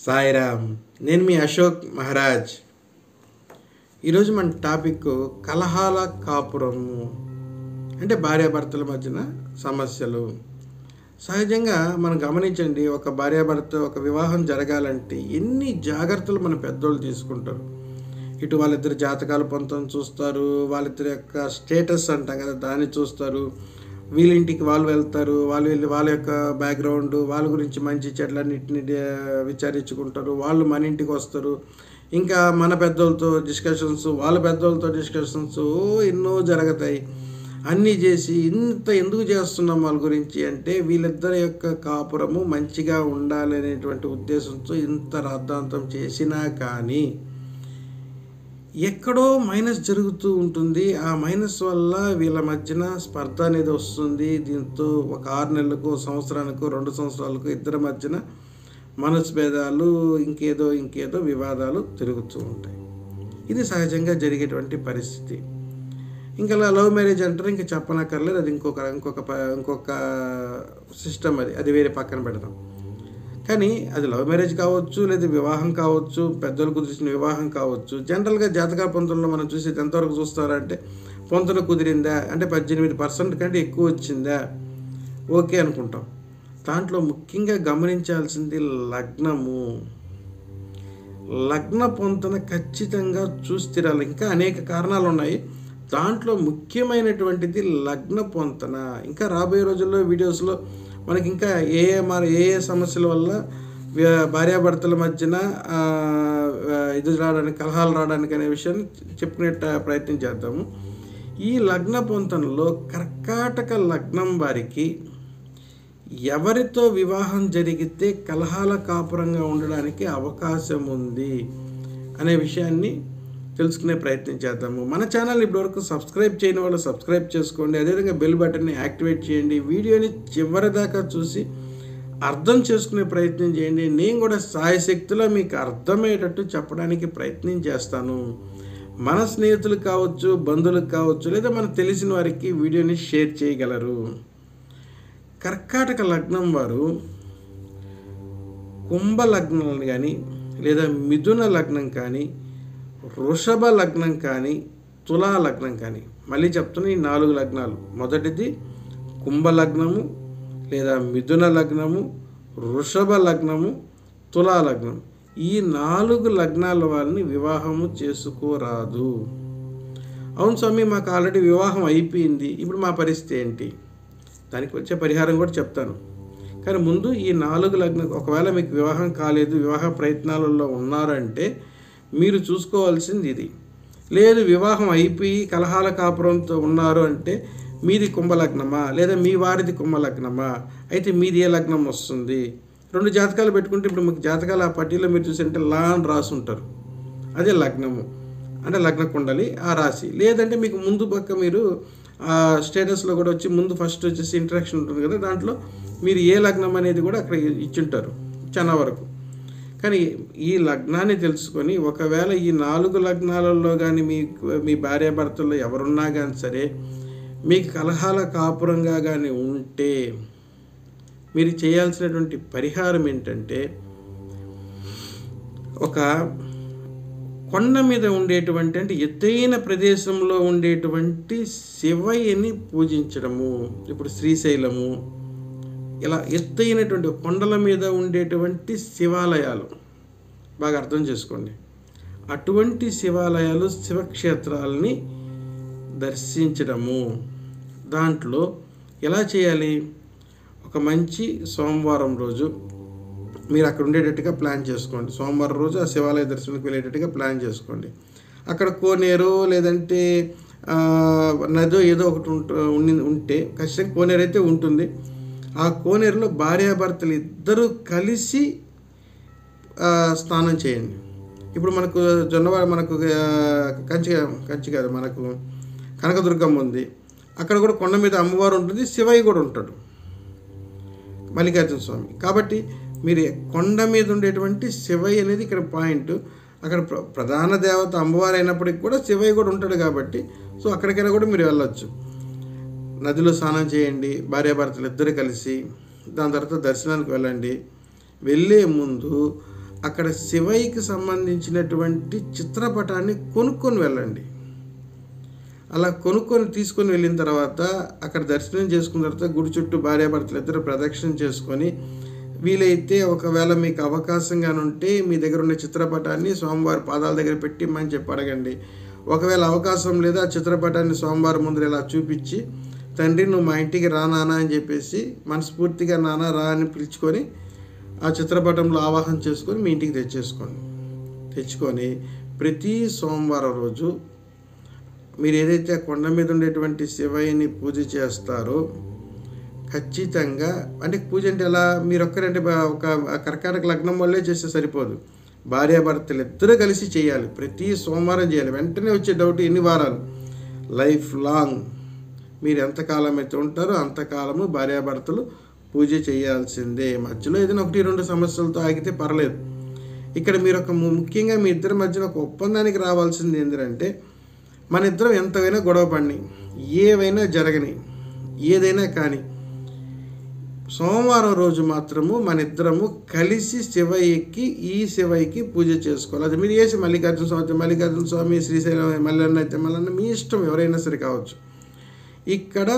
సాయిరామ్. నేను మీ అశోక్ మహారాజ్. ఈరోజు మన టాపిక్ కలహాల కాపురము అంటే భార్యాభర్తల మధ్యన సమస్యలు. సహజంగా మనం గమనించండి, ఒక భార్యాభర్త ఒక వివాహం జరగాలంటే ఎన్ని జాగ్రత్తలు మన పెద్దోళ్ళు తీసుకుంటారు. ఇటు వాళ్ళిద్దరి జాతకాలు పొంతం చూస్తారు, వాళ్ళిద్దరి యొక్క స్టేటస్ అంటాం కదా దాన్ని చూస్తారు, వీళ్ళింటికి వాళ్ళు వెళ్తారు, వాళ్ళు వెళ్ళి వాళ్ళ యొక్క బ్యాక్గ్రౌండ్ వాళ్ళ గురించి మంచి చెడ్లన్నింటిని విచారించుకుంటారు. వాళ్ళు మన ఇంటికి వస్తారు, ఇంకా మన పెద్దోళ్ళతో డిస్కషన్స్, వాళ్ళ పెద్దోళ్ళతో డిస్కషన్స్ ఎన్నో జరుగుతాయి. అన్నీ చేసి ఇంత ఎందుకు చేస్తున్నాం వాళ్ళ గురించి అంటే వీళ్ళిద్దరి యొక్క కాపురము మంచిగా ఉండాలి అనేటువంటి ఉద్దేశంతో ఇంత రాద్ధాంతం చేసినా కానీ ఎక్కడో మైనస్ జరుగుతూ ఉంటుంది. ఆ మైనస్ వల్ల వీళ్ళ మధ్యన స్పర్ధ అనేది వస్తుంది. దీంతో ఒక 6 నెలలకు, సంవత్సరానికి, 2 సంవత్సరాలకు ఇద్దరి మధ్యన మనస్భేదాలు, ఇంకేదో వివాదాలు తిరుగుతూ ఉంటాయి. ఇది సహజంగా జరిగేటువంటి పరిస్థితి. ఇంకా లవ్ మ్యారేజ్ అంటారు, ఇంకా చెప్పనక్కర్లేదు. అది ఇంకొక సిస్టమ్. అది వేరే పక్కన పెడతాం. కానీ అది లవ్ మ్యారేజ్ కావచ్చు, లేదా వివాహం కావచ్చు, పెద్దలు కుదిరిసిన వివాహం కావచ్చు. జనరల్గా జాతక పొంతనలో మనం చూసేది ఎంతవరకు చూస్తారంటే, పొంతన కుదిరిందా అంటే 18% కంటే ఎక్కువ వచ్చిందా, ఓకే అనుకుంటాం. దాంట్లో ముఖ్యంగా గమనించాల్సింది లగ్నము. లగ్న పొంతన ఖచ్చితంగా చూస్తీరాలి. ఇంకా అనేక కారణాలు ఉన్నాయి, దాంట్లో ముఖ్యమైనటువంటిది లగ్న పొంతన. ఇంకా రాబోయే రోజుల్లో వీడియోస్లో మనకి ఇంకా ఏ సమస్యల వల్ల భార్యాభర్తల మధ్యన కలహాలు రావడానికి అనే విషయాన్ని చెప్పుకునే ప్రయత్నం చేద్దాము. ఈ లగ్న పొంతనలో కర్కాటక లగ్నం వారికి ఎవరితో వివాహం జరిగితే కలహాల కాపురంగా ఉండడానికి అవకాశం ఉంది అనే విషయాన్ని తెలుసుకునే ప్రయత్నం చేద్దాము. మన ఛానల్ ఇప్పటివరకు సబ్స్క్రైబ్ చేయని వాళ్ళు సబ్స్క్రైబ్ చేసుకోండి. అదేవిధంగా బెల్ బటన్ని యాక్టివేట్ చేయండి. వీడియోని చివరి దాకా చూసి అర్థం చేసుకునే ప్రయత్నం చేయండి. నేను కూడా సాయశక్తిలో మీకు అర్థమయ్యేటట్టు చెప్పడానికి ప్రయత్నం చేస్తాను. మన స్నేహితులకు కావచ్చు, బంధువులకు కావచ్చు, లేదా మనకు తెలిసిన వారికి వీడియోని షేర్ చేయగలరు. కర్కాటక లగ్నం వారు కుంభ లగ్నం కానీ, లేదా మిథున లగ్నం కానీ, వృషభ లగ్నం కానీ, తులా లగ్నం కానీ, మళ్ళీ చెప్తున్నా ఈ 4 లగ్నాలు. మొదటిది కుంభ లగ్నము, లేదా మిథున లగ్నము, వృషభ లగ్నము, తులా లగ్నం. ఈ 4 లగ్నాల వారిని వివాహము చేసుకోరాదు. అవును స్వామి, మాకు ఆల్రెడీ వివాహం అయిపోయింది, ఇప్పుడు మా పరిస్థితి ఏంటి? దానికి వచ్చే పరిహారం కూడా చెప్తాను. కానీ ముందు ఈ 4 లగ్నం, ఒకవేళ మీకు వివాహం కాలేదు, వివాహ ప్రయత్నాలలో ఉన్నారంటే మీరు చూసుకోవాల్సింది ఇది. లేదు వివాహం అయిపోయి కలహాల కాపురంతో ఉన్నారు అంటే మీది కుంభలగ్నమా, లేదా మీ వారిది కుంభలగ్నమా, అయితే మీది ఏ లగ్నం వస్తుంది? 2 జాతకాలు పెట్టుకుంటే ఇప్పుడు మీకు జాతకాలు ఆ పట్టీలో మీరు చూసింటే లా అని రాసి ఉంటారు, అదే లగ్నము అంటే లగ్న కుండలి ఆ రాశి. లేదంటే మీకు ముందు పక్క మీరు స్టేటస్లో కూడా వచ్చి ముందు ఫస్ట్ వచ్చేసి ఇంట్రాక్షన్ ఉంటుంది కదా, దాంట్లో మీరు ఏ లగ్నం అనేది కూడా అక్కడ ఇచ్చుంటారు చాలా వరకు. కానీ ఈ లగ్నాన్ని తెలుసుకొని ఒకవేళ ఈ 4 లగ్నాలలో కానీ మీ భార్యాభర్తల్లో ఎవరున్నా కానీ సరే మీకు కలహాల కాపురంగా కానీ ఉంటే మీరు చేయాల్సినటువంటి పరిహారం ఏంటంటే, ఒక కొండ మీద ఉండేటువంటి అంటే ఎత్తైన ప్రదేశంలో ఉండేటువంటి శివయ్యని పూజించడము. ఇప్పుడు శ్రీశైలము, ఇలా ఎత్తైనటువంటి కొండల మీద ఉండేటువంటి శివాలయాలు బాగా అర్థం చేసుకోండి. అటువంటి శివాలయాలు, శివక్షేత్రాలని దర్శించడము. దాంట్లో ఎలా చేయాలి? ఒక మంచి సోమవారం రోజు మీరు అక్కడ ఉండేటట్టుగా ప్లాన్ చేసుకోండి. సోమవారం రోజు ఆ శివాలయ దర్శనానికి వెళ్ళేటట్టుగా ప్లాన్ చేసుకోండి. అక్కడ కోనేరు లేదంటే నదో ఏదో ఒకటి ఉంటే ఖచ్చితంగా కోనేరు అయితే ఉంటుంది. ఆ కోనేరులో భార్యాభర్తలు ఇద్దరూ కలిసి స్నానం చేయండి. ఇప్పుడు మనకు జొన్నవాడ, మనకు కంచి కాదు, మనకు కనకదుర్గమ్మ ఉంది. అక్కడ కూడా కొండ మీద అమ్మవారు ఉంటుంది, శివయ్య కూడా ఉంటాడు, మల్లికార్జున స్వామి. కాబట్టి మీరు కొండ మీద ఉండేటువంటి శివయ్య అనేది ఇక్కడ పాయింట్. అక్కడ ప్రధాన దేవత అమ్మవారు అయినప్పటికీ కూడా శివయ్య కూడా ఉంటాడు కాబట్టి సో అక్కడికైనా కూడా మీరు వెళ్ళొచ్చు. నదిలో స్నానం చేయండి భార్యాభర్తలు ఇద్దరు కలిసి. దాని తర్వాత దర్శనానికి వెళ్ళండి. వెళ్ళే ముందు అక్కడ శివయ్యకి సంబంధించినటువంటి చిత్రపటాన్ని కొనుక్కొని వెళ్ళండి. అలా తీసుకొని వెళ్ళిన తర్వాత అక్కడ దర్శనం చేసుకున్న తర్వాత గుడి చుట్టూ భార్యాభర్తలు ఇద్దరు ప్రదక్షిణ చేసుకొని, వీలైతే ఒకవేళ మీకు అవకాశంగా ఉంటే మీ దగ్గర ఉన్న చిత్రపటాన్ని స్వామివారి పాదాల దగ్గర పెట్టిమ్మని చెప్పి అడగండి. ఒకవేళ అవకాశం లేదా ఆ చిత్రపటాన్ని స్వామివారి ముందర ఇలా చూపించి, తండ్రి నువ్వు మా ఇంటికి రా నాన్న అని చెప్పేసి మనస్ఫూర్తిగా నాన్న రా అని పిలుచుకొని ఆ చిత్రపటంలో ఆవాహన చేసుకొని మీ ఇంటికి తెచ్చుకొని ప్రతి సోమవారం రోజు మీరు ఏదైతే కొండ మీద ఉండేటువంటి శివయ్యని పూజ చేస్తారో ఖచ్చితంగా, అంటే పూజ అంటే ఎలా, మీరు ఒక్కరంటే ఒక కర్కాటక లగ్నం వల్లే చేస్తే సరిపోదు, భార్యాభర్తలు ఇద్దరు కలిసి చేయాలి. ప్రతి సోమవారం చేయాలి. వెంటనే వచ్చే డౌట్ ఎన్ని వారాలు, లైఫ్ లాంగ్ మీరు ఎంతకాలం అయితే ఉంటారో అంతకాలము భార్యాభర్తలు పూజ చేయాల్సిందే. మధ్యలో ఏదైనా 1-2 సమస్యలతో ఆగితే పర్లేదు. ఇక్కడ మీరు ముఖ్యంగా మీ ఇద్దరి మధ్యన ఒక ఒప్పందానికి రావాల్సింది ఏంటంటే, మన ఇద్దరం ఎంతైనా గొడవ పడిని, ఏవైనా జరగని, ఏదైనా కానీ సోమవారం రోజు మాత్రము మన ఇద్దరము కలిసి శివయ్యకి పూజ చేసుకోవాలి. అది మీరు చేసి మల్లికార్జున స్వామి, శ్రీశైలం మల్లన్న అయితే మల్లన్న, మీ ఇష్టం, ఎవరైనా సరే కావచ్చు. ఇక్కడ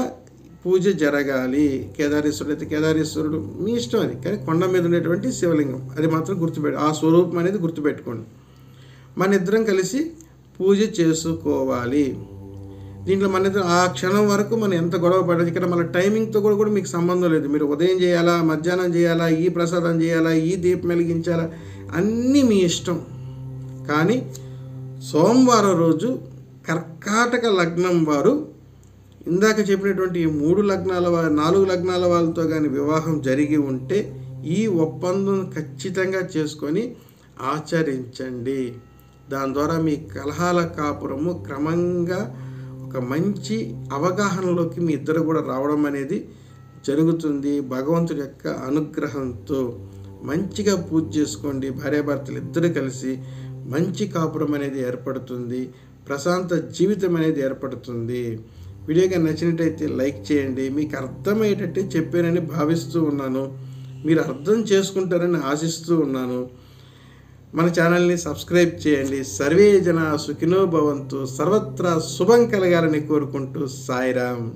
పూజ జరగాలి. కేదారేశ్వరుడు అయితే కేదారేశ్వరుడు, మీ ఇష్టం అది. కానీ కొండ మీద ఉండేటువంటి శివలింగం అది మాత్రం ఆ స్వరూపం అనేది గుర్తుపెట్టుకోండి. మన ఇద్దరం కలిసి పూజ చేసుకోవాలి. దీంట్లో మన ఇద్దరం ఆ క్షణం వరకు మనం ఎంత గొడవ పడదు. ఇక్కడ మన టైమింగ్తో కూడా మీకు సంబంధం లేదు. మీరు ఉదయం చేయాలా, మధ్యాహ్నం చేయాలా, ఈ ప్రసాదం చేయాలా, ఈ దీపం వెలిగించాలా, అన్నీ మీ ఇష్టం. కానీ సోమవారం రోజు కర్కాటక లగ్నం వారు ఇందాక చెప్పినటువంటి 4 లగ్నాల వాళ్ళతో కానీ వివాహం జరిగి ఉంటే ఈ ఒప్పందం ఖచ్చితంగా చేసుకొని ఆచరించండి. దాని ద్వారా మీ కలహాల కాపురము క్రమంగా ఒక మంచి అవగాహనలోకి మీ ఇద్దరు కూడా రావడం అనేది జరుగుతుంది. భగవంతుడి యొక్క అనుగ్రహంతో మంచిగా పూజ చేసుకోండి. భార్యాభర్తలు ఇద్దరు కలిసి మంచి కాపురం అనేది ఏర్పడుతుంది. ప్రశాంత జీవితం అనేది ఏర్పడుతుంది. వీడియోగా నచ్చినట్టయితే లైక్ చేయండి. మీకు అర్థమయ్యేటట్టే చెప్పానని భావిస్తూ ఉన్నాను. మీరు అర్థం చేసుకుంటారని ఆశిస్తూ ఉన్నాను. మన ఛానల్ని సబ్స్క్రైబ్ చేయండి. సర్వే జన సుఖినో భవంతు. సర్వత్రా శుభం కలగాలని కోరుకుంటూ సాయిరామ్.